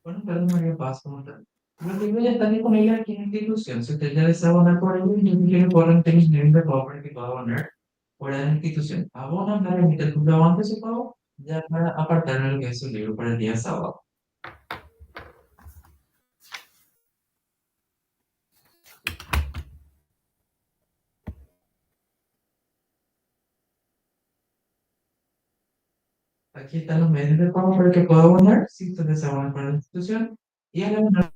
Buenas tardes, María Paz, ¿cómo está? Bueno, yo ya estaré con ella aquí en la institución. Si usted ya desea abonar por ella, yo quiero que corran tenis libre para que pueda abonar por la institución. Abona para emitir el comprobante de su pago, ya para apartar lo que es su libro para el día sábado. Aquí están los medios de pago para que pueda abonar, si usted desea abonar para la institución. Y al abonar,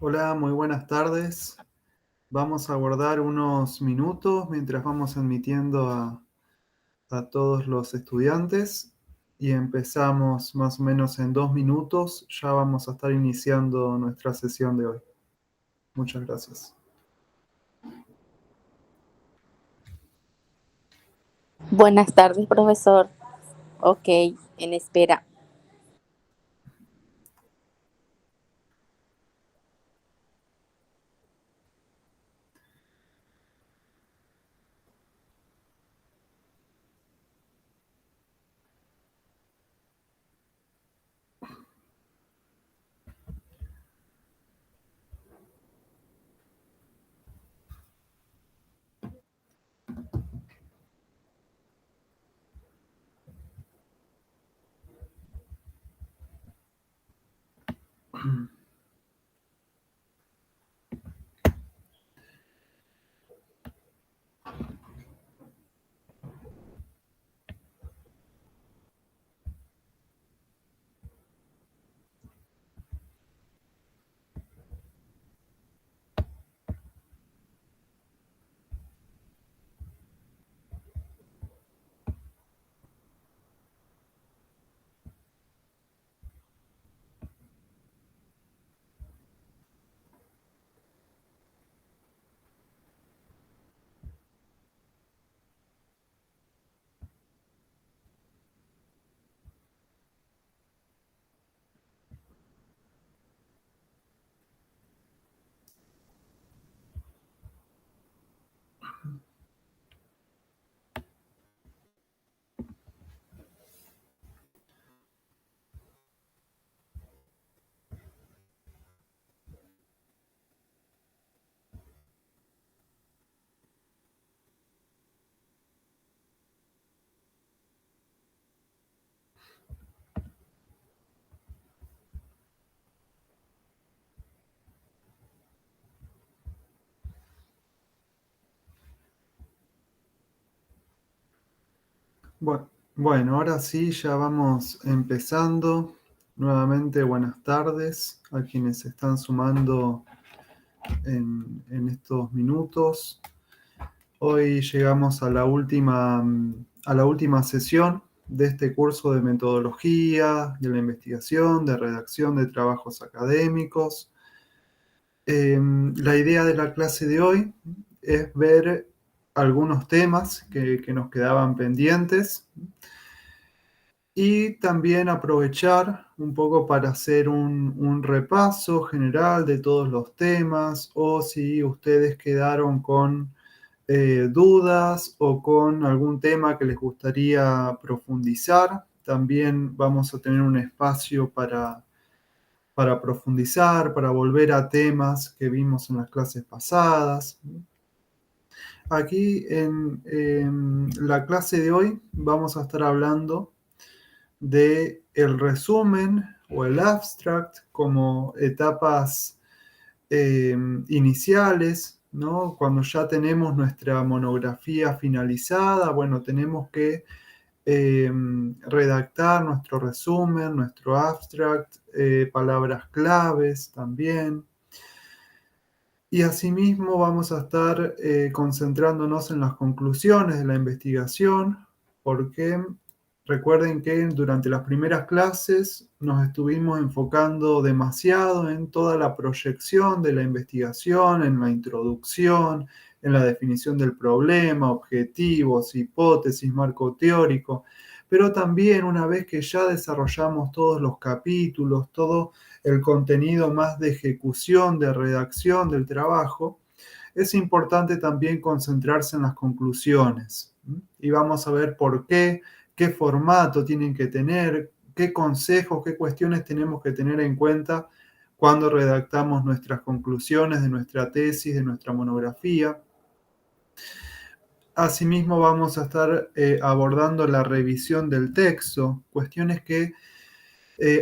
Hola, muy buenas tardes. Vamos a guardar unos minutos mientras vamos admitiendo a todos los estudiantes y empezamos más o menos en 2 minutos. Ya vamos a estar iniciando nuestra sesión de hoy. Muchas gracias. Buenas tardes, profesor. Ok, en espera. Bueno, ahora sí, ya vamos empezando. Nuevamente, buenas tardes a quienes se están sumando en estos minutos. Hoy llegamos a la última sesión de este curso de metodología, de la investigación, de redacción de trabajos académicos. La idea de la clase de hoy es ver algunos temas que nos quedaban pendientes y también aprovechar un poco para hacer un repaso general de todos los temas o si ustedes quedaron con dudas o con algún tema que les gustaría profundizar. También vamos a tener un espacio para profundizar, para volver a temas que vimos en las clases pasadas. Aquí en la clase de hoy vamos a estar hablando de el resumen o el abstract como etapas iniciales, ¿no? Cuando ya tenemos nuestra monografía finalizada, bueno, tenemos que redactar nuestro resumen, nuestro abstract, palabras claves también. Y asimismo vamos a estar concentrándonos en las conclusiones de la investigación, porque recuerden que durante las primeras clases nos estuvimos enfocando demasiado en toda la proyección de la investigación, en la introducción, en la definición del problema, objetivos, hipótesis, marco teórico. pero también una vez que ya desarrollamos todos los capítulos, todo el contenido más de ejecución, de redacción del trabajo, es importante también concentrarse en las conclusiones. Y vamos a ver por qué formato tienen que tener, qué consejos, qué cuestiones tenemos que tener en cuenta cuando redactamos nuestras conclusiones de nuestra tesis, de nuestra monografía. Asimismo, vamos a estar abordando la revisión del texto, cuestiones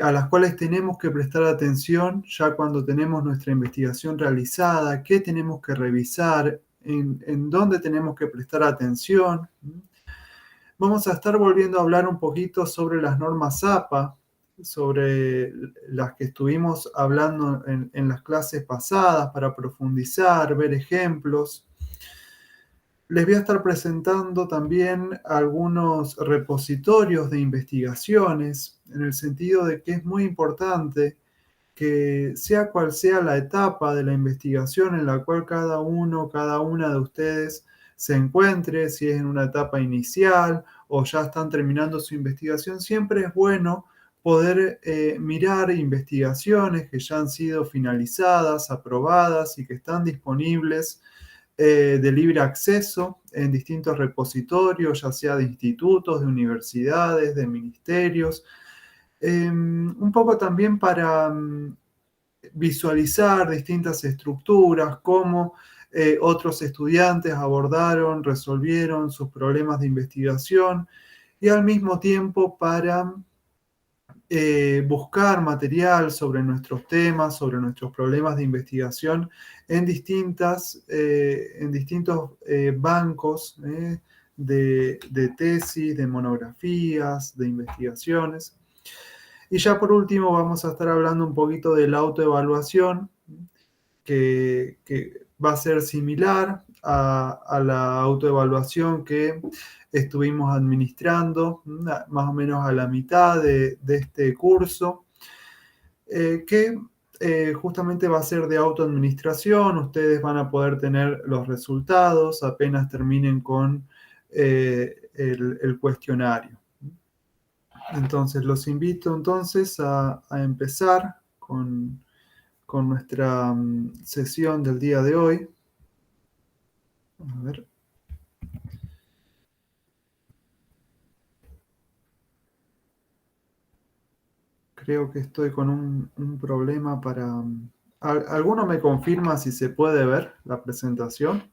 a las cuales tenemos que prestar atención ya cuando tenemos nuestra investigación realizada, qué tenemos que revisar, en dónde tenemos que prestar atención. Vamos a estar volviendo a hablar un poquito sobre las normas APA, sobre las que estuvimos hablando en las clases pasadas para profundizar, ver ejemplos. Les voy a estar presentando también algunos repositorios de investigaciones, en el sentido de que es muy importante que sea cual sea la etapa de la investigación en la cual cada uno, cada una de ustedes se encuentre, si es en una etapa inicial o ya están terminando su investigación, siempre es bueno poder mirar investigaciones que ya han sido finalizadas, aprobadas y que están disponibles de libre acceso en distintos repositorios, ya sea de institutos, de universidades, de ministerios, un poco también para visualizar distintas estructuras, cómo otros estudiantes abordaron, resolvieron sus problemas de investigación y al mismo tiempo para buscar material sobre nuestros temas, sobre nuestros problemas de investigación en distintos bancos de tesis, de monografías, de investigaciones. Y ya por último vamos a estar hablando un poquito de la autoevaluación, que va a ser similar a la autoevaluación que estuvimos administrando, más o menos a la mitad de este curso, que justamente va a ser de autoadministración. Ustedes van a poder tener los resultados apenas terminen con el cuestionario. Entonces, los invito entonces a empezar con nuestra sesión del día de hoy. A ver. Creo que estoy con un problema para... ¿Alguno me confirma si se puede ver la presentación?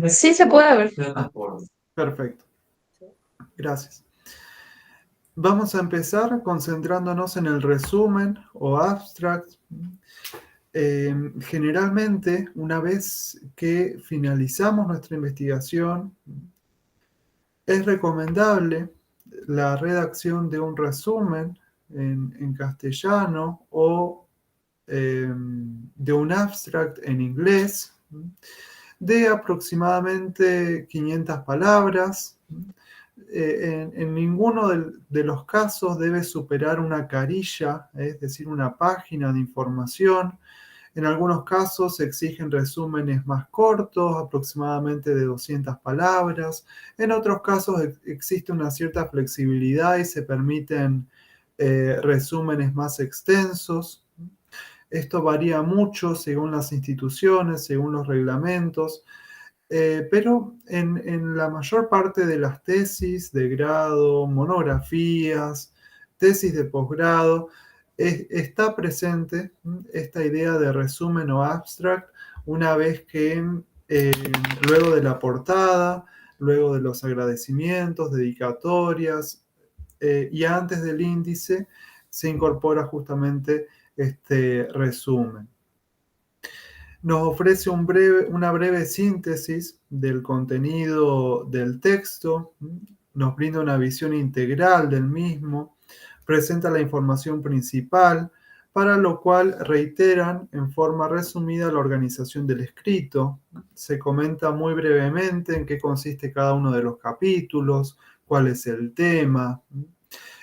Sí, se puede ver. Perfecto. Gracias. Vamos a empezar concentrándonos en el resumen o abstract. Generalmente, una vez que finalizamos nuestra investigación, es recomendable la redacción de un resumen en castellano o de un abstract en inglés de aproximadamente 500 palabras. En ninguno de los casos debe superar una carilla, es decir, una página de información. En algunos casos se exigen resúmenes más cortos, aproximadamente de 200 palabras. En otros casos existe una cierta flexibilidad y se permiten resúmenes más extensos. Esto varía mucho según las instituciones, según los reglamentos, pero en la mayor parte de las tesis de grado, monografías, tesis de posgrado, está presente esta idea de resumen o abstract una vez que luego de la portada, luego de los agradecimientos, dedicatorias y antes del índice se incorpora justamente este resumen. Nos ofrece una breve síntesis del contenido del texto, nos brinda una visión integral del mismo, presenta la información principal, para lo cual reiteran en forma resumida la organización del escrito. Se comenta muy brevemente en qué consiste cada uno de los capítulos, cuál es el tema.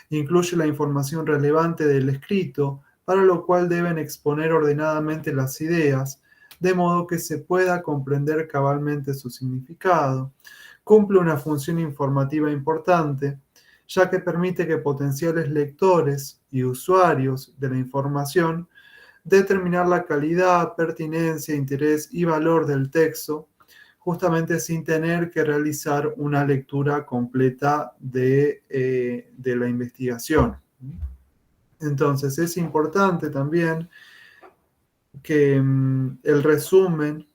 Incluye la información relevante del escrito, para lo cual deben exponer ordenadamente las ideas, de modo que se pueda comprender cabalmente su significado. Cumple una función informativa importante, ya que permite que potenciales lectores y usuarios de la información determinar la calidad, pertinencia, interés y valor del texto, justamente sin tener que realizar una lectura completa de la investigación. Entonces, es importante también que el resumen,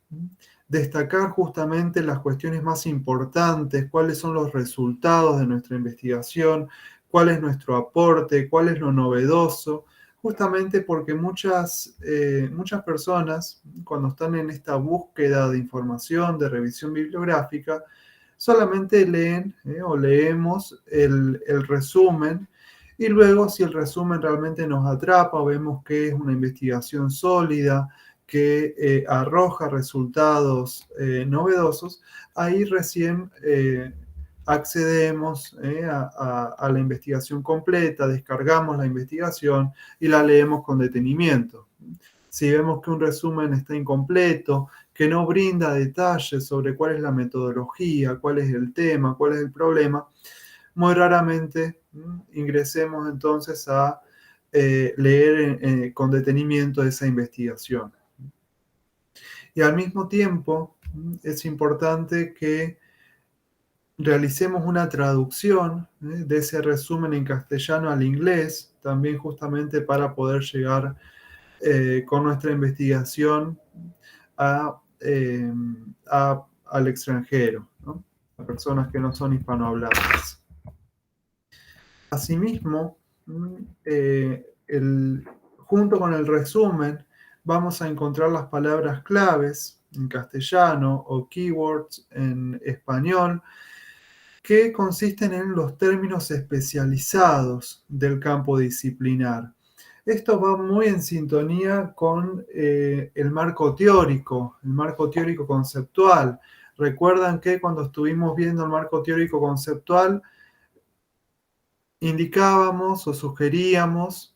destacar justamente las cuestiones más importantes, cuáles son los resultados de nuestra investigación, cuál es nuestro aporte, cuál es lo novedoso, justamente porque muchas personas, cuando están en esta búsqueda de información, de revisión bibliográfica, solamente leen o leemos el resumen, y luego si el resumen realmente nos atrapa, vemos que es una investigación sólida, que arroja resultados novedosos, ahí recién accedemos a la investigación completa, descargamos la investigación y la leemos con detenimiento. Si vemos que un resumen está incompleto, que no brinda detalles sobre cuál es la metodología, cuál es el tema, cuál es el problema, muy raramente ingresemos entonces a leer con detenimiento esa investigación. Y al mismo tiempo es importante que realicemos una traducción de ese resumen en castellano al inglés, también justamente para poder llegar con nuestra investigación al extranjero, ¿no? A personas que no son hispanohablantes. Asimismo, junto con el resumen, vamos a encontrar las palabras claves en castellano o keywords en español, que consisten en los términos especializados del campo disciplinar. Esto va muy en sintonía con el marco teórico conceptual. Recuerdan que cuando estuvimos viendo el marco teórico conceptual, indicábamos o sugeríamos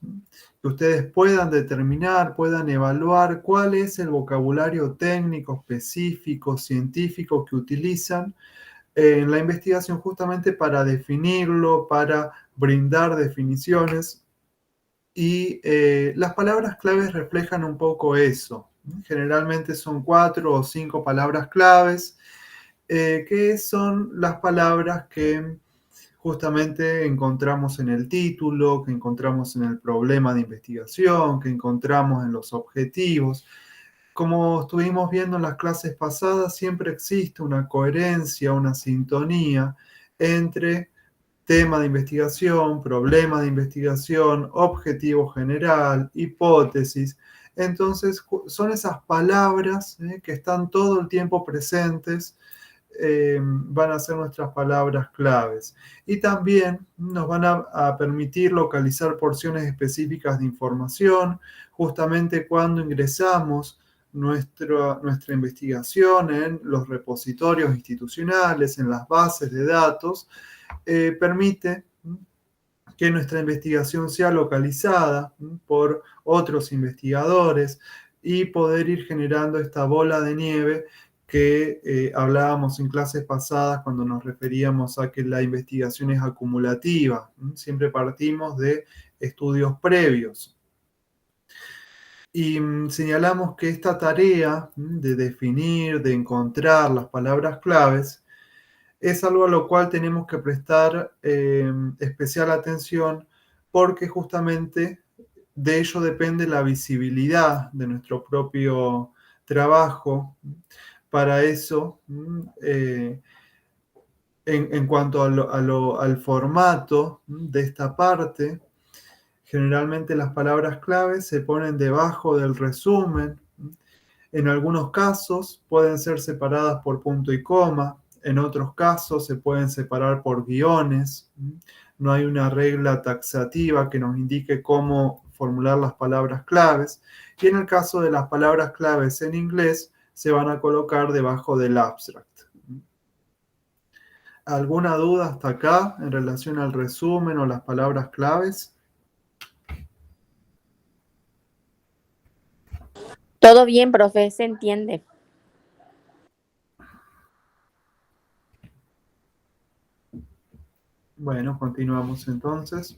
que ustedes puedan determinar, puedan evaluar cuál es el vocabulario técnico, específico, científico que utilizan en la investigación, justamente para definirlo, para brindar definiciones. Y las palabras claves reflejan un poco eso. Generalmente son 4 o 5 palabras claves, que son las palabras que justamente encontramos en el título, que encontramos en el problema de investigación, que encontramos en los objetivos. Como estuvimos viendo en las clases pasadas, siempre existe una coherencia, una sintonía entre tema de investigación, problema de investigación, objetivo general, hipótesis. Entonces, son esas palabras que están todo el tiempo presentes, van a ser nuestras palabras claves. Y también nos van a permitir localizar porciones específicas de información, justamente cuando ingresamos nuestra investigación en los repositorios institucionales, en las bases de datos. Permite que nuestra investigación sea localizada por otros investigadores y poder ir generando esta bola de nieve que hablábamos en clases pasadas cuando nos referíamos a que la investigación es acumulativa. Siempre partimos de estudios previos. Y señalamos que esta tarea de definir, de encontrar las palabras claves, es algo a lo cual tenemos que prestar especial atención, porque justamente de ello depende la visibilidad de nuestro propio trabajo. Para eso, en cuanto al formato de esta parte, generalmente las palabras claves se ponen debajo del resumen. En algunos casos pueden ser separadas por punto y coma. En otros casos se pueden separar por guiones. No hay una regla taxativa que nos indique cómo formular las palabras claves. Y en el caso de las palabras claves en inglés, se van a colocar debajo del abstract. ¿Alguna duda hasta acá en relación al resumen o las palabras claves? Todo bien, profe, se entiende. Bueno, continuamos entonces.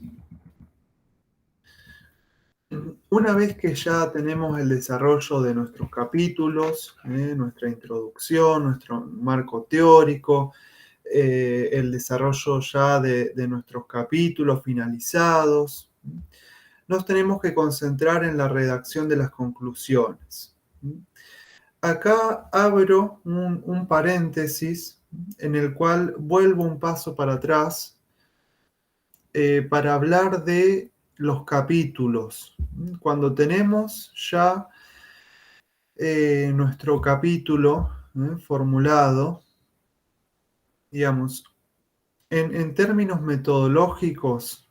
Una vez que ya tenemos el desarrollo de nuestros capítulos, nuestra introducción, nuestro marco teórico, el desarrollo ya de nuestros capítulos finalizados, nos tenemos que concentrar en la redacción de las conclusiones. Acá abro un paréntesis en el cual vuelvo un paso para atrás para hablar de los capítulos. Cuando tenemos ya nuestro capítulo formulado, digamos, en términos metodológicos,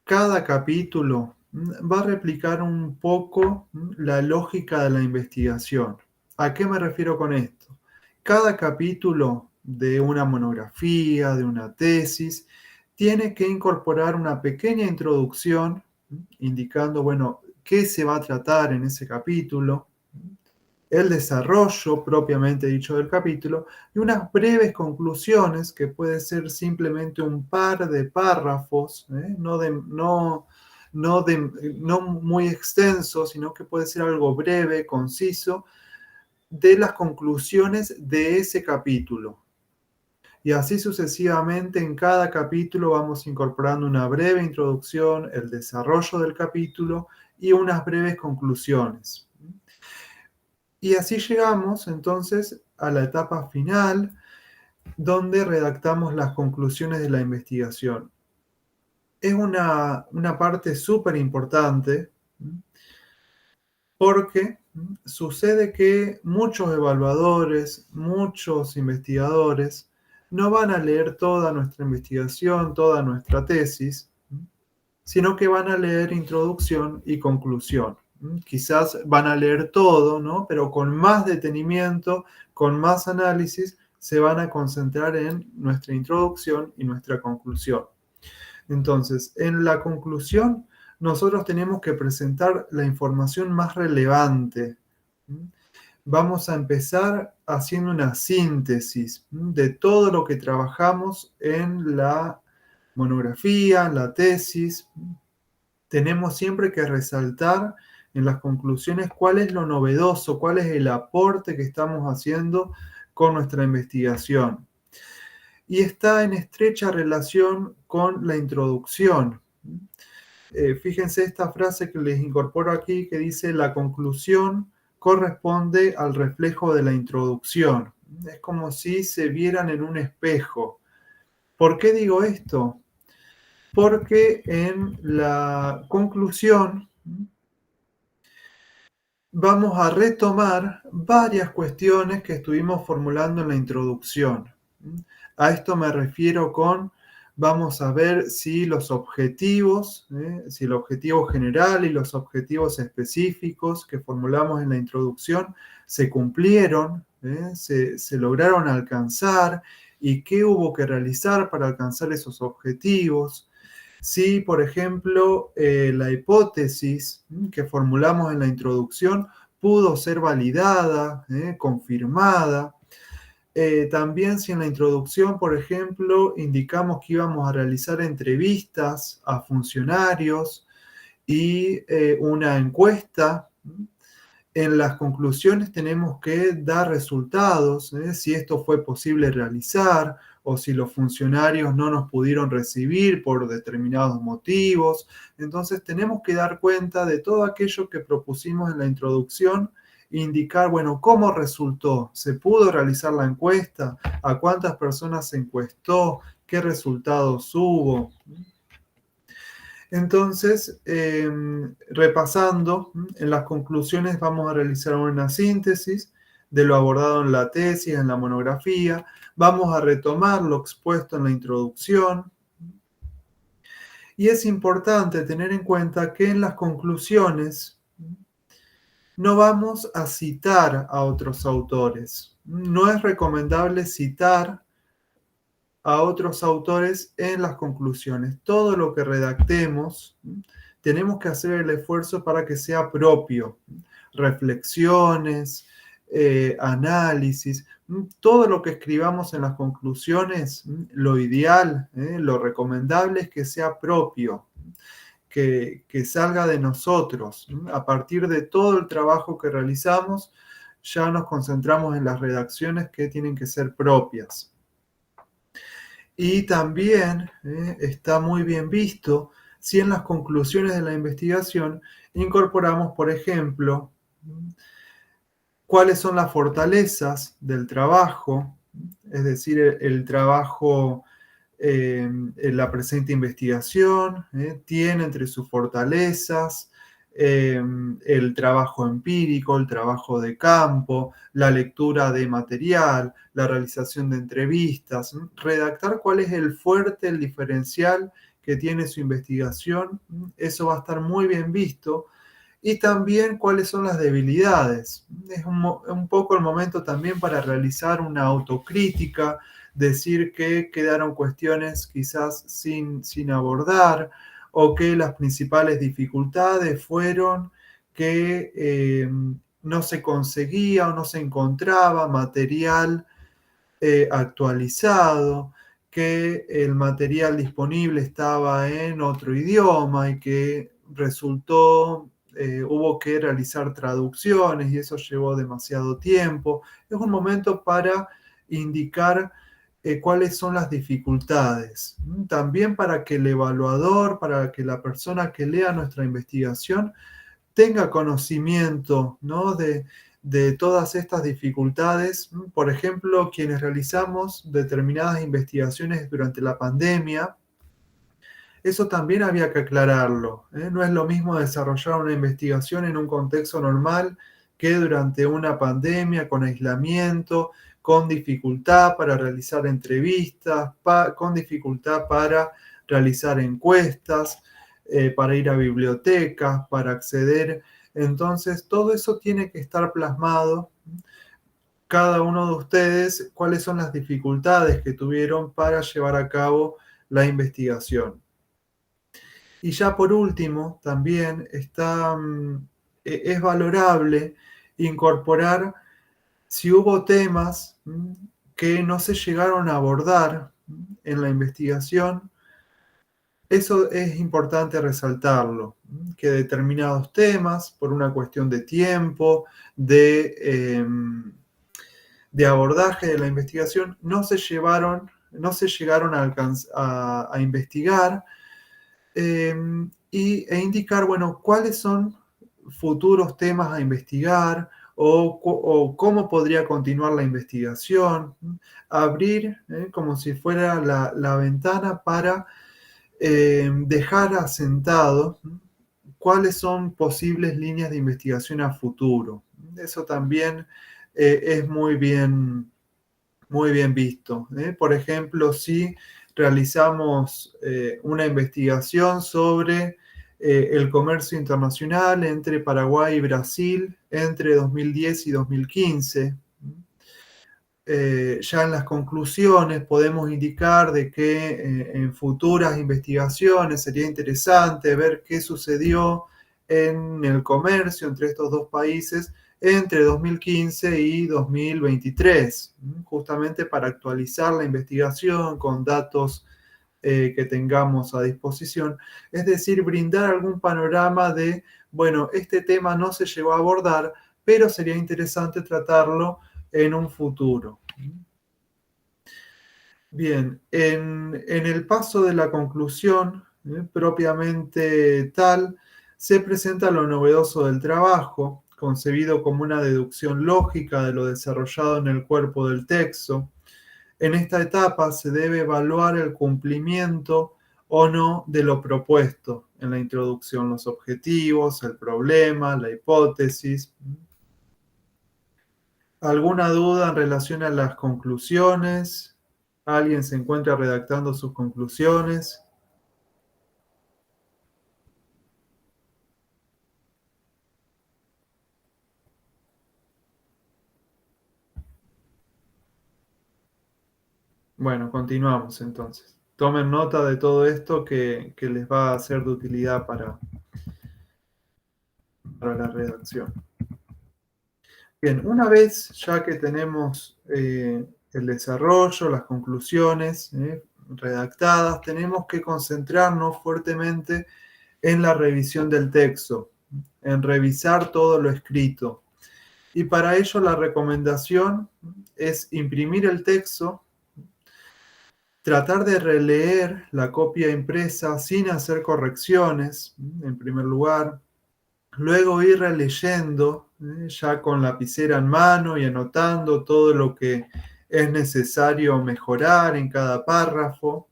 cada capítulo va a replicar un poco la lógica de la investigación. ¿A qué me refiero con esto? Cada capítulo de una monografía, de una tesis, tiene que incorporar una pequeña introducción indicando, bueno, qué se va a tratar en ese capítulo, el desarrollo propiamente dicho del capítulo y unas breves conclusiones que puede ser simplemente un par de párrafos, no muy extenso, sino que puede ser algo breve, conciso, de las conclusiones de ese capítulo. Y así sucesivamente en cada capítulo vamos incorporando una breve introducción, el desarrollo del capítulo y unas breves conclusiones. Y así llegamos entonces a la etapa final, donde redactamos las conclusiones de la investigación. Es una parte súper importante porque sucede que muchos evaluadores, muchos investigadores, no van a leer toda nuestra investigación, toda nuestra tesis, sino que van a leer introducción y conclusión. Quizás van a leer todo, ¿no? Pero con más detenimiento, con más análisis, se van a concentrar en nuestra introducción y nuestra conclusión. Entonces, en la conclusión, nosotros tenemos que presentar la información más relevante. Vamos a empezar haciendo una síntesis de todo lo que trabajamos en la monografía, en la tesis. Tenemos siempre que resaltar en las conclusiones cuál es lo novedoso, cuál es el aporte que estamos haciendo con nuestra investigación. Y está en estrecha relación con la introducción. Fíjense esta frase que les incorporo aquí que dice: la conclusión corresponde al reflejo de la introducción. Es como si se vieran en un espejo. ¿Por qué digo esto? Porque en la conclusión vamos a retomar varias cuestiones que estuvimos formulando en la introducción. A esto me refiero con, vamos a ver si los objetivos, si el objetivo general y los objetivos específicos que formulamos en la introducción se cumplieron, se lograron alcanzar y qué hubo que realizar para alcanzar esos objetivos. Si, por ejemplo, la hipótesis que formulamos en la introducción pudo ser validada, confirmada. También si en la introducción, por ejemplo, indicamos que íbamos a realizar entrevistas a funcionarios y una encuesta, en las conclusiones tenemos que dar resultados, si esto fue posible realizar o si los funcionarios no nos pudieron recibir por determinados motivos. Entonces tenemos que dar cuenta de todo aquello que propusimos en la introducción e indicar, bueno, cómo resultó, se pudo realizar la encuesta, a cuántas personas se encuestó, qué resultados hubo. Entonces, repasando, en las conclusiones vamos a realizar una síntesis de lo abordado en la tesis, en la monografía. Vamos a retomar lo expuesto en la introducción. Y es importante tener en cuenta que en las conclusiones no vamos a citar a otros autores. No es recomendable citar a otros autores en las conclusiones. Todo lo que redactemos tenemos que hacer el esfuerzo para que sea propio. Reflexiones, análisis, todo lo que escribamos en las conclusiones, lo ideal, lo recomendable es que sea propio, que salga de nosotros. A partir de todo el trabajo que realizamos, ya nos concentramos en las redacciones que tienen que ser propias. Y también está muy bien visto si en las conclusiones de la investigación incorporamos, por ejemplo, cuáles son las fortalezas del trabajo, es decir, el trabajo en la presente investigación, tiene entre sus fortalezas el trabajo empírico, el trabajo de campo, la lectura de material, la realización de entrevistas, redactar cuál es el fuerte, el diferencial que tiene su investigación, eso va a estar muy bien visto. Y también cuáles son las debilidades. Es un poco el momento también para realizar una autocrítica, decir que quedaron cuestiones quizás sin abordar o que las principales dificultades fueron que no se conseguía o no se encontraba material actualizado, que el material disponible estaba en otro idioma y que resultó, hubo que realizar traducciones y eso llevó demasiado tiempo. Es un momento para indicar cuáles son las dificultades. También para que el evaluador, para que la persona que lea nuestra investigación tenga conocimiento, ¿no? de todas estas dificultades. Por ejemplo, quienes realizamos determinadas investigaciones durante la pandemia, eso también había que aclararlo. No es lo mismo desarrollar una investigación en un contexto normal que durante una pandemia, con aislamiento, con dificultad para realizar entrevistas, con dificultad para realizar encuestas, para ir a bibliotecas, para acceder. Entonces, todo eso tiene que estar plasmado. Cada uno de ustedes, cuáles son las dificultades que tuvieron para llevar a cabo la investigación. Y ya por último, también es valorable incorporar si hubo temas que no se llegaron a abordar en la investigación. Eso es importante resaltarlo, que determinados temas, por una cuestión de tiempo, de abordaje de la investigación, no se llegaron a investigar e indicar, bueno, cuáles son futuros temas a investigar o cómo podría continuar la investigación, abrir como si fuera la ventana para dejar asentado cuáles son posibles líneas de investigación a futuro. Eso también es muy bien visto. Por ejemplo, si realizamos una investigación sobre el comercio internacional entre Paraguay y Brasil entre 2010 y 2015, ya en las conclusiones podemos indicar de que en futuras investigaciones sería interesante ver qué sucedió en el comercio entre estos dos países entre 2015 y 2023, justamente para actualizar la investigación con datos que tengamos a disposición, es decir, brindar algún panorama de, bueno, este tema no se llegó a abordar, pero sería interesante tratarlo en un futuro. Bien, en el paso de la conclusión, propiamente tal, se presenta lo novedoso del trabajo, concebido como una deducción lógica de lo desarrollado en el cuerpo del texto. En esta etapa se debe evaluar el cumplimiento o no de lo propuesto en la introducción, los objetivos, el problema, la hipótesis. ¿Alguna duda en relación a las conclusiones? ¿Alguien se encuentra redactando sus conclusiones? Bueno, continuamos entonces. tomen nota de todo esto que les va a ser de utilidad para la redacción. Bien, una vez ya que tenemos el desarrollo, las conclusiones redactadas, tenemos que concentrarnos fuertemente en la revisión del texto, en revisar todo lo escrito. Y para ello la recomendación es imprimir el texto, tratar de releer la copia impresa sin hacer correcciones, en primer lugar. Luego ir releyendo, ya con lapicera en mano y anotando todo lo que es necesario mejorar en cada párrafo.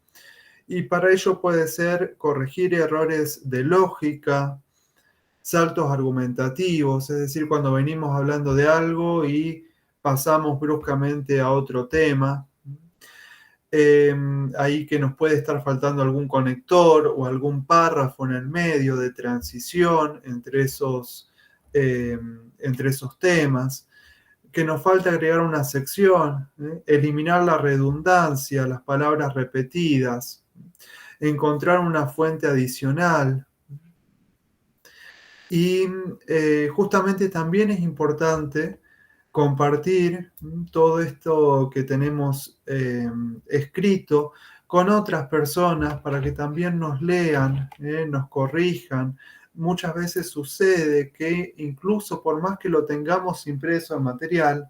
Y para ello puede ser corregir errores de lógica, saltos argumentativos, es decir, cuando venimos hablando de algo y pasamos bruscamente a otro tema. Ahí que nos puede estar faltando algún conector o algún párrafo en el medio de transición entre esos temas, que nos falta agregar una sección, eliminar la redundancia, las palabras repetidas, encontrar una fuente adicional. Y justamente también es importante compartir todo esto que tenemos escrito con otras personas para que también nos lean, nos corrijan. Muchas veces sucede que incluso por más que lo tengamos impreso en material,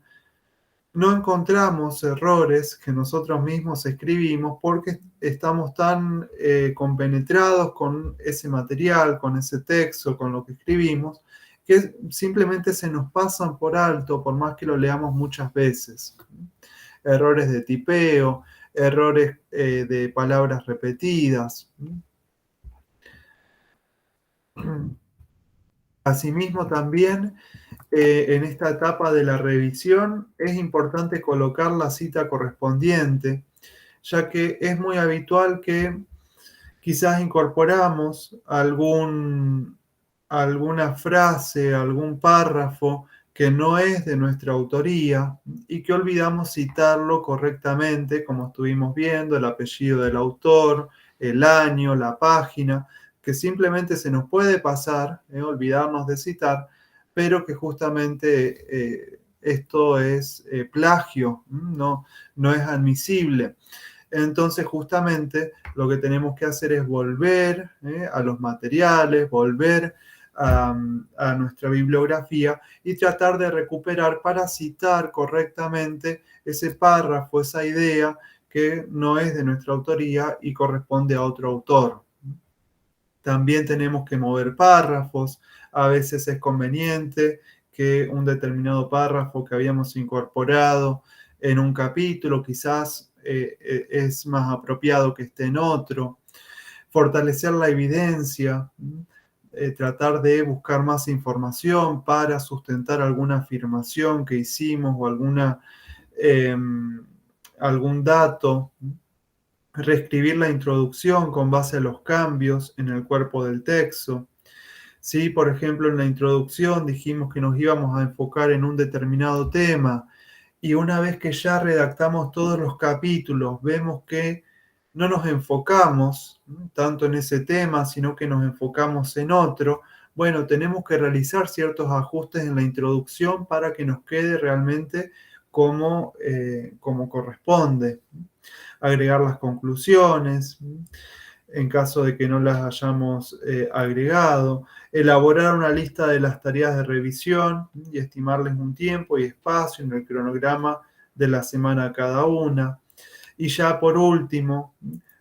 no encontramos errores que nosotros mismos escribimos porque estamos tan compenetrados con ese material, con ese texto, con lo que escribimos, que simplemente se nos pasan por alto por más que lo leamos muchas veces. Errores de tipeo, errores de palabras repetidas. Asimismo también en esta etapa de la revisión es importante colocar la cita correspondiente, ya que es muy habitual que quizás incorporamos alguna frase, algún párrafo que no es de nuestra autoría y que olvidamos citarlo correctamente, como estuvimos viendo, el apellido del autor, el año, la página, que simplemente se nos puede pasar, olvidarnos de citar, pero que justamente esto es plagio, no es admisible. Entonces, justamente lo que tenemos que hacer es volver a los materiales, volver a nuestra bibliografía y tratar de recuperar para citar correctamente ese párrafo, esa idea que no es de nuestra autoría y corresponde a otro autor. También tenemos que mover párrafos. A veces es conveniente que un determinado párrafo que habíamos incorporado en un capítulo quizás es más apropiado que esté en otro. Fortalecer la evidencia, tratar de buscar más información para sustentar alguna afirmación que hicimos o algún dato. Reescribir la introducción con base a los cambios en el cuerpo del texto. Si, por ejemplo, en la introducción dijimos que nos íbamos a enfocar en un determinado tema y una vez que ya redactamos todos los capítulos, vemos que no nos enfocamos tanto en ese tema, sino que nos enfocamos en otro, bueno, tenemos que realizar ciertos ajustes en la introducción para que nos quede realmente como corresponde. Agregar las conclusiones, en caso de que no las hayamos agregado, elaborar una lista de las tareas de revisión y estimarles un tiempo y espacio en el cronograma de la semana cada una. Y ya por último,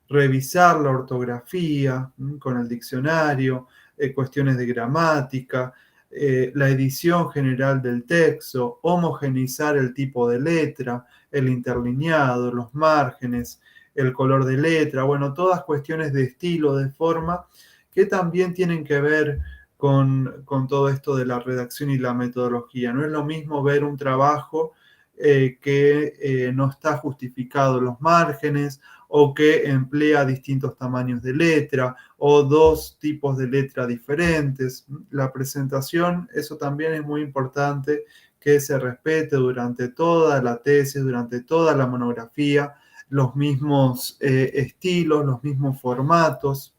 revisar la ortografía con el diccionario, cuestiones de gramática, la edición general del texto, homogeneizar el tipo de letra, el interlineado, los márgenes, el color de letra, bueno, todas cuestiones de estilo, de forma, que también tienen que ver con todo esto de la redacción y la metodología. No es lo mismo ver un trabajo que no está justificado los márgenes o que emplea distintos tamaños de letra o dos tipos de letra diferentes. La presentación, eso también es muy importante que se respete durante toda la tesis, durante toda la monografía, los mismos estilos, los mismos formatos.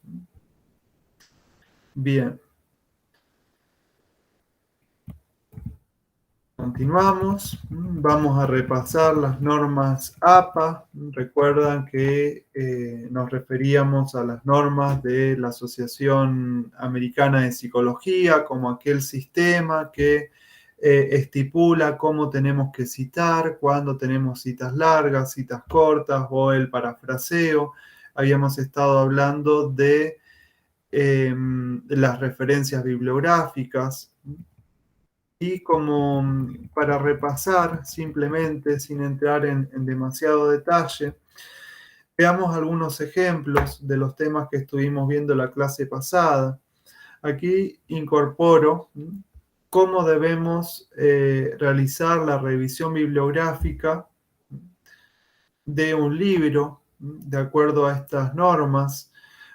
Bien. Continuamos, vamos a repasar las normas APA. Recuerdan que nos referíamos a las normas de la Asociación Americana de Psicología como aquel sistema que estipula cómo tenemos que citar, cuándo tenemos citas largas, citas cortas o el parafraseo. Habíamos estado hablando de las referencias bibliográficas. Y como para repasar simplemente, sin entrar en demasiado detalle, veamos algunos ejemplos de los temas que estuvimos viendo la clase pasada. Aquí incorporo cómo debemos realizar la revisión bibliográfica de un libro. De acuerdo a estas normas,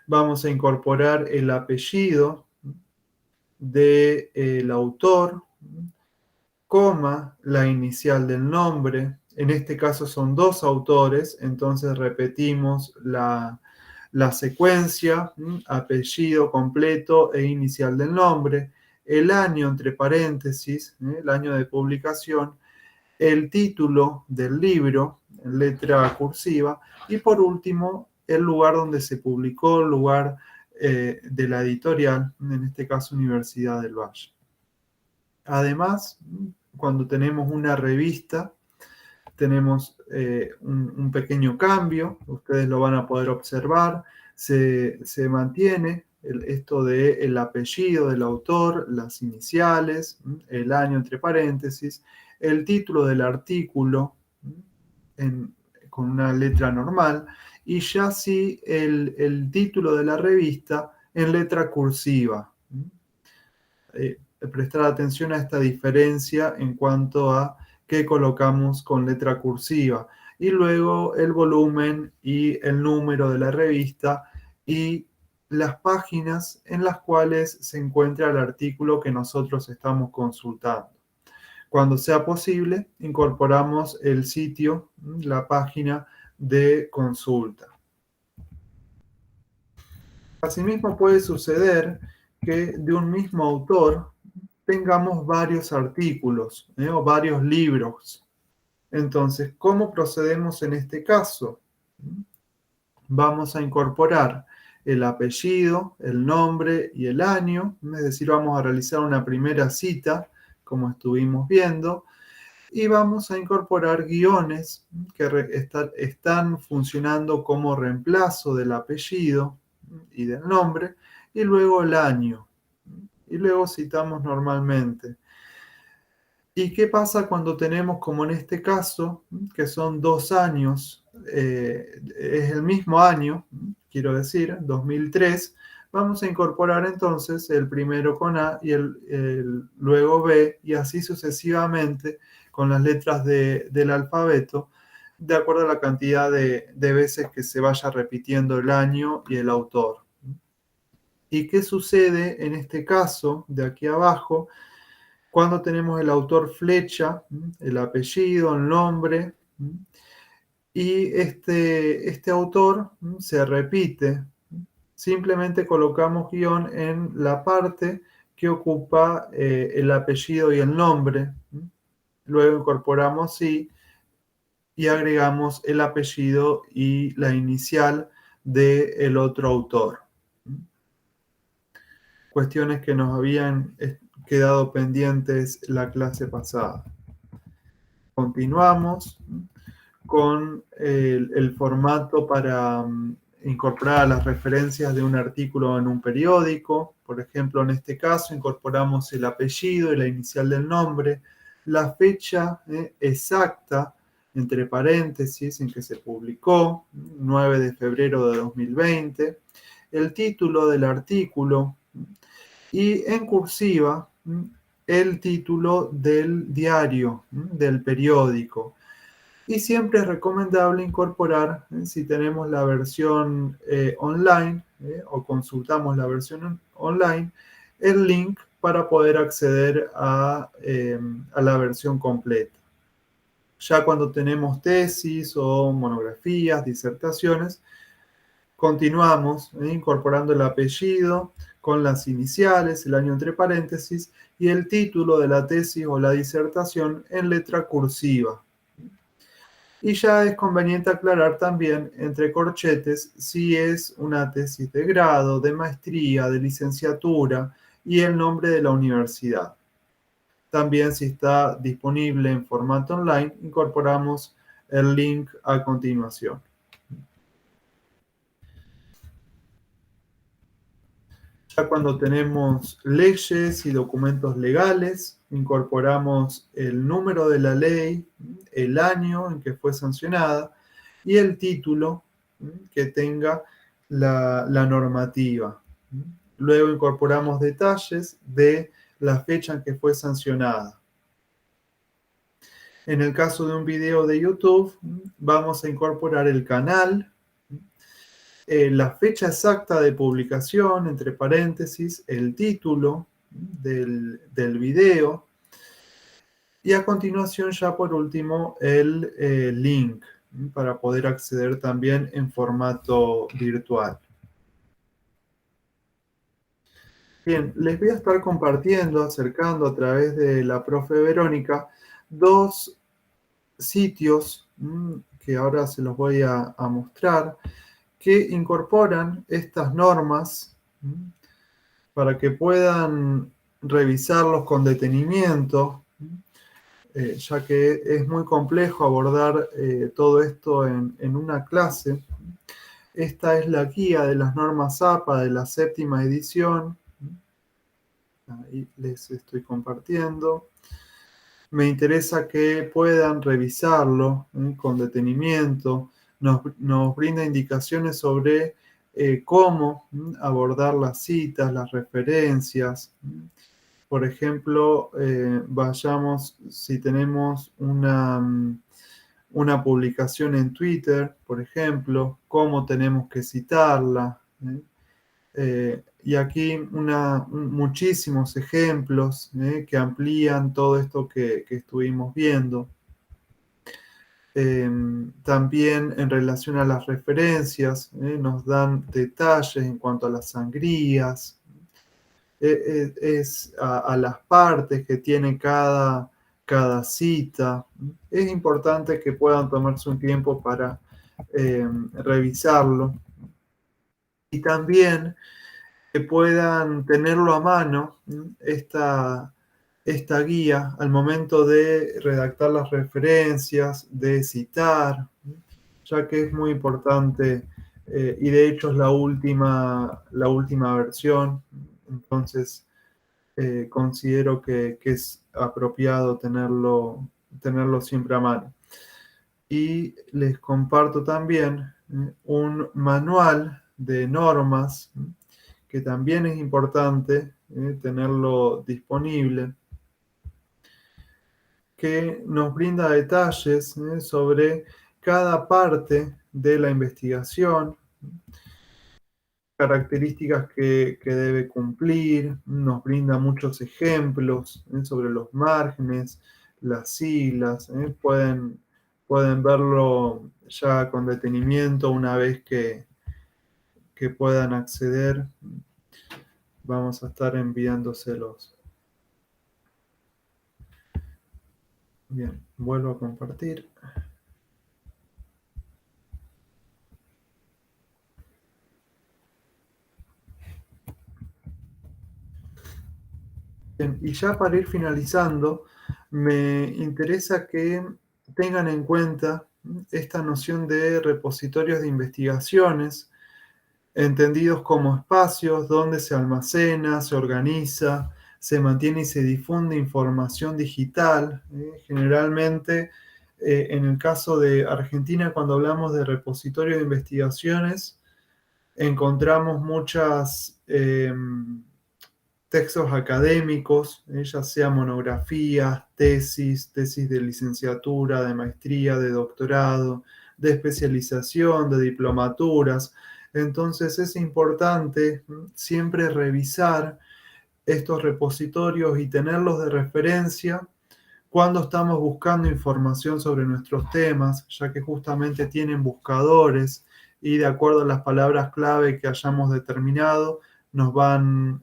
vamos a incorporar el apellido del autor, coma, la inicial del nombre. En este caso son dos autores, entonces repetimos la secuencia, apellido completo e inicial del nombre, el año entre paréntesis, el año de publicación, el título del libro en letra cursiva y por último el lugar donde se publicó, el lugar de la editorial, en este caso Universidad del Valle. Además, cuando tenemos una revista, tenemos un pequeño cambio, ustedes lo van a poder observar, se mantiene esto del apellido del autor, las iniciales, el año entre paréntesis, el título del artículo con una letra normal, y ya sí el título de la revista en letra cursiva. Prestar atención a esta diferencia en cuanto a qué colocamos con letra cursiva. Y luego el volumen y el número de la revista y las páginas en las cuales se encuentra el artículo que nosotros estamos consultando. Cuando sea posible, incorporamos el sitio, la página de consulta. Asimismo, puede suceder que de un mismo autor tengamos varios artículos o varios libros. Entonces, ¿cómo procedemos en este caso? Vamos a incorporar el apellido, el nombre y el año, es decir, vamos a realizar una primera cita, como estuvimos viendo, y vamos a incorporar guiones que están funcionando como reemplazo del apellido y del nombre, y luego el año. Y luego citamos normalmente. ¿Y qué pasa cuando tenemos, como en este caso, que son 2 años, es el mismo año, quiero decir, 2003, vamos a incorporar entonces el primero con A y luego B, y así sucesivamente con las letras del alfabeto, de acuerdo a la cantidad de veces que se vaya repitiendo el año y el autor. ¿Y qué sucede en este caso, de aquí abajo, cuando tenemos el autor flecha, el apellido, el nombre, y este autor se repite? Simplemente colocamos guión en la parte que ocupa el apellido y el nombre. Luego incorporamos sí y agregamos el apellido y la inicial del otro autor. Cuestiones que nos habían quedado pendientes la clase pasada. Continuamos con el formato para incorporar las referencias de un artículo en un periódico. Por ejemplo, en este caso incorporamos el apellido y la inicial del nombre, la fecha exacta, entre paréntesis, en que se publicó, 9 de febrero de 2020, el título del artículo y en cursiva el título del diario, del periódico. Y siempre es recomendable incorporar, si tenemos la versión online o consultamos la versión online, el link para poder acceder a la versión completa. Ya cuando tenemos tesis o monografías, disertaciones, continuamos incorporando el apellido con las iniciales, el año entre paréntesis y el título de la tesis o la disertación en letra cursiva. Y ya es conveniente aclarar también entre corchetes si es una tesis de grado, de maestría, de licenciatura y el nombre de la universidad. También, si está disponible en formato online, incorporamos el link a continuación. Ya cuando tenemos leyes y documentos legales, incorporamos el número de la ley, el año en que fue sancionada y el título que tenga la normativa. Luego incorporamos detalles de la fecha en que fue sancionada. En el caso de un video de YouTube, vamos a incorporar el canal, la fecha exacta de publicación, entre paréntesis, el título del video y a continuación ya por último el link para poder acceder también en formato virtual. Bien, les voy a estar compartiendo, acercando a través de la profe Verónica, dos sitios que ahora se los voy a mostrar, que incorporan estas normas para que puedan revisarlos con detenimiento, ya que es muy complejo abordar todo esto en una clase. Esta es la guía de las normas APA de la 7ª edición. Ahí les estoy compartiendo. Me interesa que puedan revisarlo con detenimiento. Nos brinda indicaciones sobre cómo abordar las citas, las referencias. Por ejemplo, vayamos, si tenemos una publicación en Twitter, por ejemplo, cómo tenemos que citarla. Y aquí muchísimos ejemplos que amplían todo esto que estuvimos viendo. También en relación a las referencias, nos dan detalles en cuanto a las sangrías, a las partes que tiene cada cita. Es importante que puedan tomarse un tiempo para revisarlo. Y también que puedan tenerlo a mano, esta guía, al momento de redactar las referencias, de citar, ya que es muy importante, y de hecho es la última versión, entonces considero que es apropiado tenerlo siempre a mano. Y les comparto también un manual de normas, que también es importante tenerlo disponible, que nos brinda detalles sobre cada parte de la investigación, características que debe cumplir, nos brinda muchos ejemplos sobre los márgenes, las siglas, pueden verlo ya con detenimiento una vez que puedan acceder. Vamos a estar enviándoselos. Bien, vuelvo a compartir. Bien, y ya para ir finalizando, me interesa que tengan en cuenta esta noción de repositorios de investigaciones, entendidos como espacios donde se almacena, se organiza, se mantiene y se difunde información digital. Generalmente, en el caso de Argentina, cuando hablamos de repositorio de investigaciones, encontramos muchas textos académicos, ya sea monografías, tesis de licenciatura, de maestría, de doctorado, de especialización, de diplomaturas. Entonces es importante siempre revisar estos repositorios y tenerlos de referencia Cuando estamos buscando información sobre nuestros temas, ya que justamente tienen buscadores y de acuerdo a las palabras clave que hayamos determinado, nos van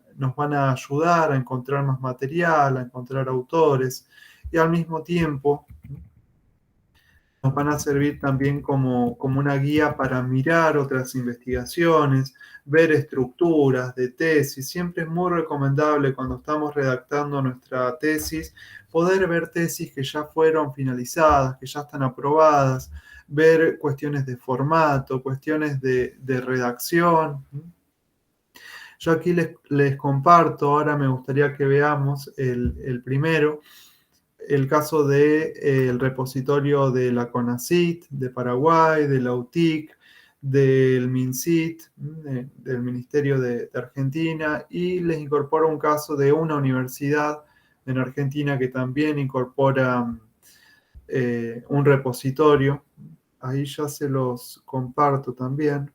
a ayudar a encontrar más material, a encontrar autores y al mismo tiempo nos van a servir también como una guía para mirar otras investigaciones, ver estructuras de tesis. Siempre es muy recomendable cuando estamos redactando nuestra tesis poder ver tesis que ya fueron finalizadas, que ya están aprobadas, ver cuestiones de formato, cuestiones de redacción. Yo aquí les comparto, ahora me gustaría que veamos el primero, el caso del repositorio de la CONACYT, de Paraguay, de la UTIC, del MINCIT, del Ministerio de Argentina, y les incorporo un caso de una universidad en Argentina que también incorpora un repositorio. Ahí ya se los comparto también.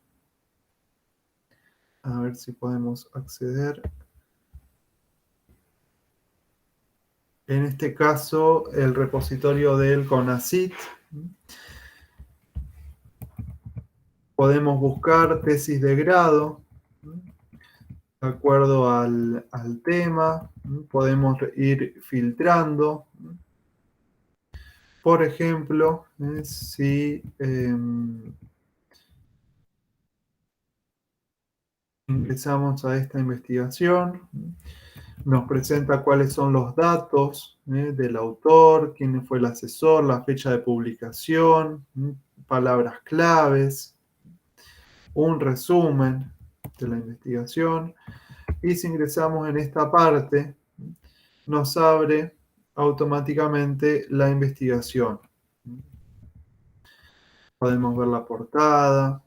A ver si podemos acceder. En este caso, el repositorio del CONACYT. Podemos buscar tesis de grado de acuerdo al tema. Podemos ir filtrando. Por ejemplo, si ingresamos a esta investigación, nos presenta cuáles son los datos del autor, quién fue el asesor, la fecha de publicación, palabras claves, un resumen de la investigación. Y si ingresamos en esta parte, nos abre automáticamente la investigación. Podemos ver la portada,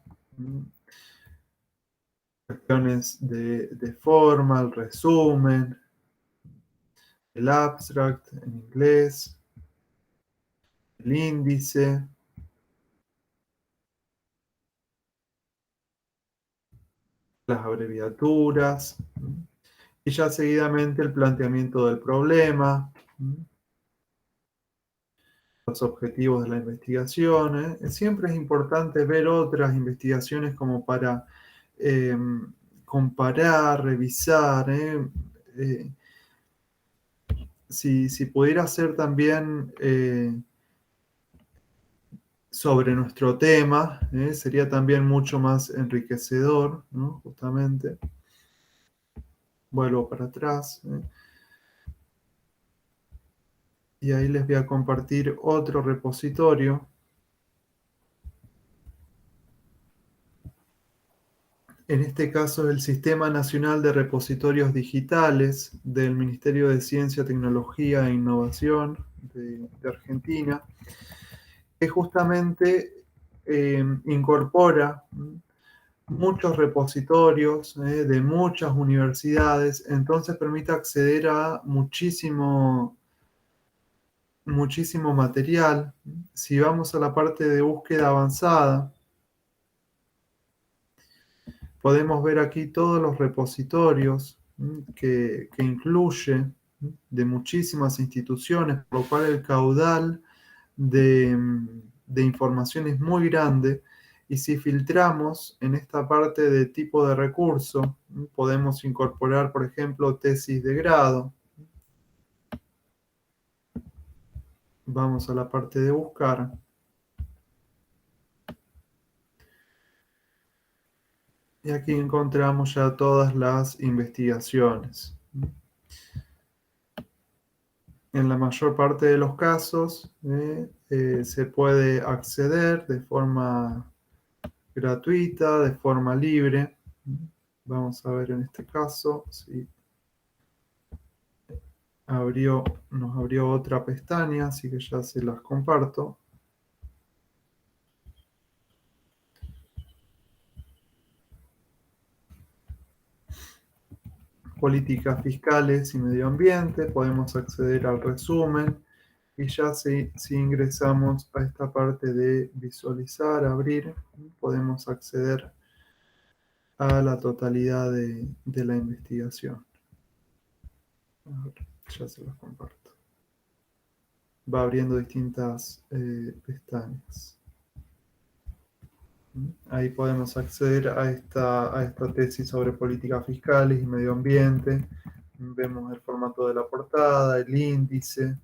cuestiones de forma, el resumen, el abstract en inglés, el índice, las abreviaturas, y ya seguidamente el planteamiento del problema, los objetivos de la investigación. Siempre es importante ver otras investigaciones como para comparar, revisar. Si pudiera ser también sobre nuestro tema, sería también mucho más enriquecedor, ¿no? Justamente. Vuelvo para atrás. Y ahí les voy a compartir otro repositorio. En este caso, el Sistema Nacional de Repositorios Digitales del Ministerio de Ciencia, Tecnología e Innovación de Argentina, que justamente incorpora muchos repositorios de muchas universidades, entonces permite acceder a muchísimo material. Si vamos a la parte de búsqueda avanzada, podemos ver aquí todos los repositorios que incluye de muchísimas instituciones, por lo cual el caudal de información es muy grande. Y si filtramos en esta parte de tipo de recurso, podemos incorporar, por ejemplo, tesis de grado. Vamos a la parte de buscar. Y aquí encontramos ya todas las investigaciones. En la mayor parte de los casos se puede acceder de forma gratuita, de forma libre. Vamos a ver en este caso si nos abrió otra pestaña, así que ya se las comparto. Políticas fiscales y medio ambiente, podemos acceder al resumen y ya si ingresamos a esta parte de visualizar, abrir, podemos acceder a la totalidad de la investigación. A ver, ya se los comparto. va abriendo distintas pestañas. Ahí podemos acceder a esta tesis sobre políticas fiscales y medio ambiente. Vemos el formato de la portada, el índice,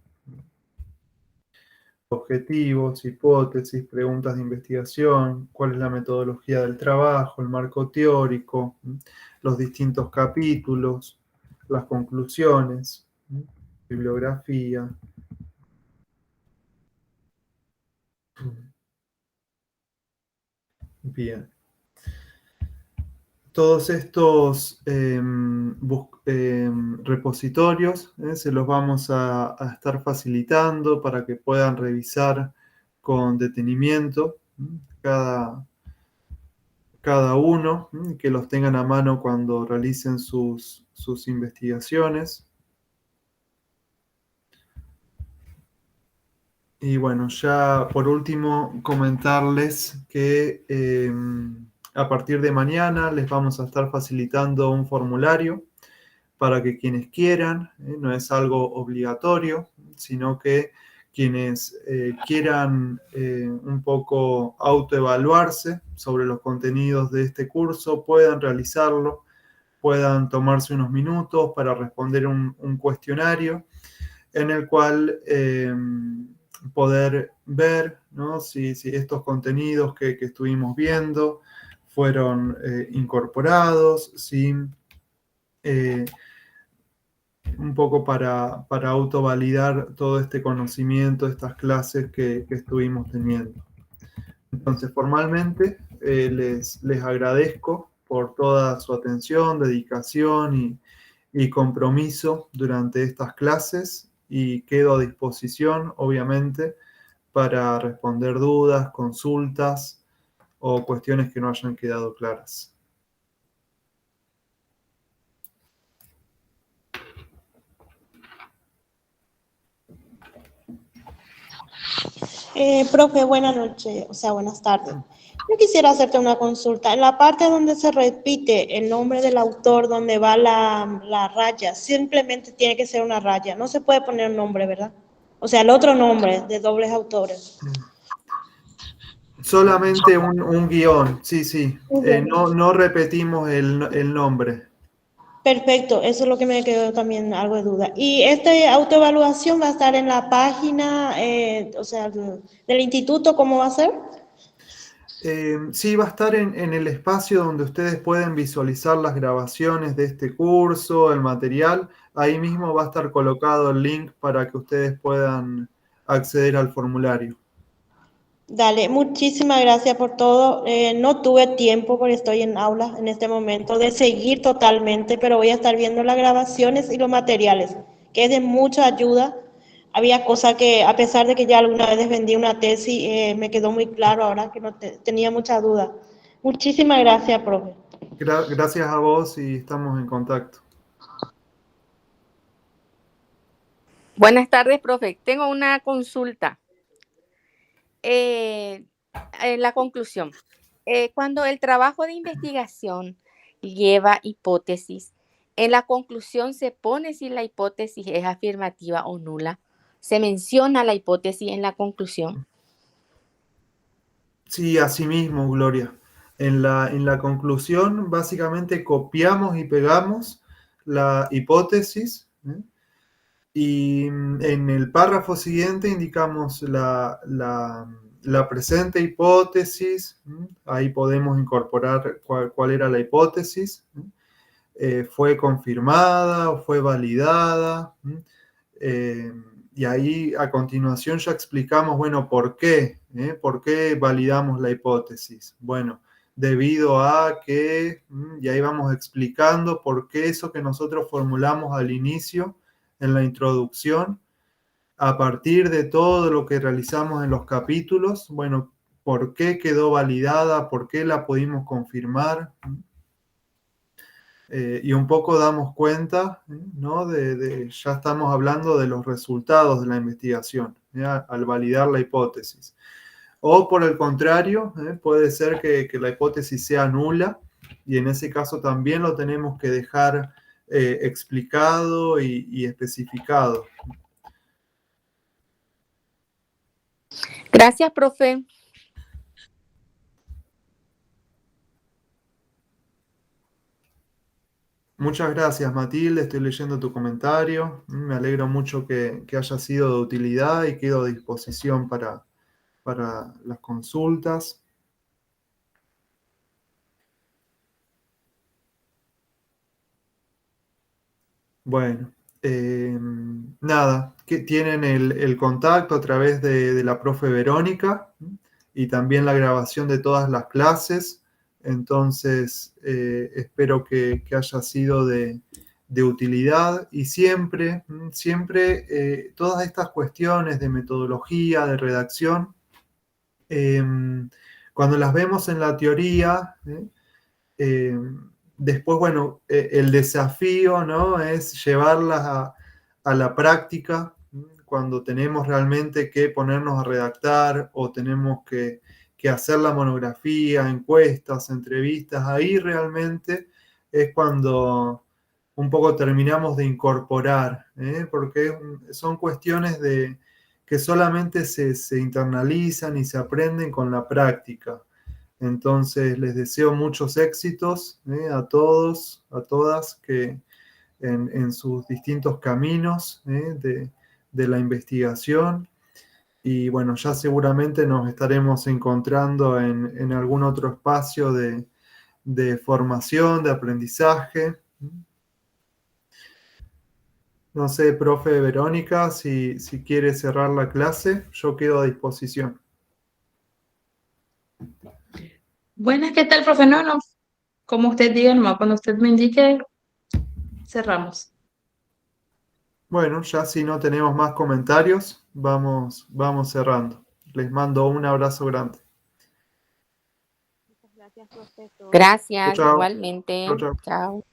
objetivos, hipótesis, preguntas de investigación, cuál es la metodología del trabajo, el marco teórico, los distintos capítulos, las conclusiones, bibliografía. Bien. Todos estos repositorios se los vamos a estar facilitando para que puedan revisar con detenimiento cada uno, que los tengan a mano cuando realicen sus investigaciones. Y bueno, ya por último comentarles que a partir de mañana les vamos a estar facilitando un formulario para que quienes quieran, no es algo obligatorio, sino que quienes quieran un poco autoevaluarse sobre los contenidos de este curso puedan realizarlo, puedan tomarse unos minutos para responder un cuestionario en el cual poder ver, ¿no?, si estos contenidos que estuvimos viendo fueron incorporados, si un poco para autovalidar todo este conocimiento, estas clases que estuvimos teniendo. Entonces, formalmente, les agradezco por toda su atención, dedicación y compromiso durante estas clases y quedo a disposición, obviamente, para responder dudas, consultas o cuestiones que no hayan quedado claras. Profe, buenas noches, o sea, buenas tardes. Yo quisiera hacerte una consulta. En la parte donde se repite el nombre del autor, donde va la raya, simplemente tiene que ser una raya. No se puede poner un nombre, ¿verdad? O sea, el otro nombre de dobles autores. Solamente un guión, sí. No repetimos el nombre. Perfecto, eso es lo que me quedó también algo de duda. ¿Y esta autoevaluación va a estar en la página, o sea, del instituto, cómo va a ser? Sí, va a estar en el espacio donde ustedes pueden visualizar las grabaciones de este curso, el material. Ahí mismo va a estar colocado el link para que ustedes puedan acceder al formulario. Dale, muchísimas gracias por todo. No tuve tiempo porque estoy en aula en este momento de seguir totalmente, pero voy a estar viendo las grabaciones y los materiales, que es de mucha ayuda. Había cosas que, a pesar de que ya alguna vez vendí una tesis, me quedó muy claro ahora que no tenía mucha duda. Muchísimas gracias, profe. Gracias a vos y estamos en contacto. Buenas tardes, profe. Tengo una consulta. La conclusión. Cuando el trabajo de investigación lleva hipótesis, en la conclusión se pone si la hipótesis es afirmativa o nula. Se menciona la hipótesis en la conclusión. Sí, así mismo, Gloria. En la conclusión, básicamente copiamos y pegamos la hipótesis, y en el párrafo siguiente indicamos la presente hipótesis. Ahí podemos incorporar cuál era la hipótesis. ¿Fue confirmada o fue validada? Y ahí a continuación ya explicamos, bueno, ¿por qué? ¿Por qué validamos la hipótesis? Bueno, debido a que, y ahí vamos explicando por qué eso que nosotros formulamos al inicio, en la introducción, a partir de todo lo que realizamos en los capítulos, bueno, ¿por qué quedó validada? ¿Por qué la pudimos confirmar? Y un poco damos cuenta, ¿no? Ya estamos hablando de los resultados de la investigación, ¿ya? Al validar la hipótesis. O por el contrario, puede ser que la hipótesis sea nula y en ese caso también lo tenemos que dejar explicado y especificado. Gracias, profe. Muchas gracias, Matilde. Estoy leyendo tu comentario. Me alegro mucho que haya sido de utilidad y quedo a disposición para las consultas. Bueno, nada, que tienen el contacto a través de la profe Verónica y también la grabación de todas las clases. Entonces, espero que haya sido de utilidad y siempre, todas estas cuestiones de metodología, de redacción, cuando las vemos en la teoría, eh, después, bueno, el desafío, ¿no? Es llevarlas a la práctica, cuando tenemos realmente que ponernos a redactar o tenemos que hacer la monografía, encuestas, entrevistas. Ahí realmente es cuando un poco terminamos de incorporar, porque son cuestiones que solamente se internalizan y se aprenden con la práctica. Entonces les deseo muchos éxitos, a todos, a todas, que en sus distintos caminos, de la investigación. Y bueno, ya seguramente nos estaremos encontrando en algún otro espacio de formación, de aprendizaje. No sé, profe Verónica, si quiere cerrar la clase, yo quedo a disposición. Buenas, ¿qué tal, profe? No, como usted diga, nomás cuando usted me indique, cerramos. Bueno, ya si no tenemos más comentarios, vamos cerrando. Les mando un abrazo grande. Gracias, profesor. Gracias, Chao. igualmente. Chao, chao. Chao.